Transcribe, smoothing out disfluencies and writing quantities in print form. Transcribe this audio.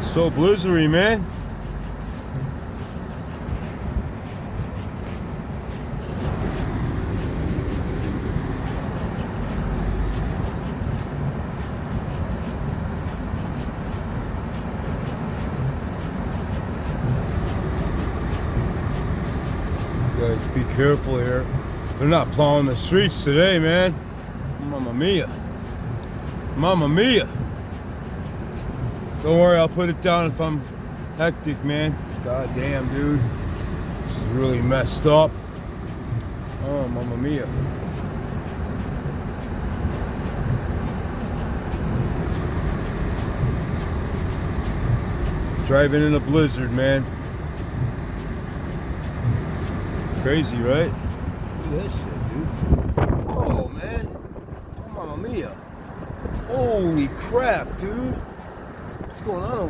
So blizzardy, man. Guys, be careful here. They're not plowing the streets today, man. Mamma mia. Mamma mia. Don't worry, I'll put it down if I'm hectic, man. God damn, dude. This is really messed up. Oh, mamma mia. Driving in a blizzard, man. Crazy, right? Look at this shit, dude. Oh, man. Oh, mamma mia. Holy crap, dude. What's going on over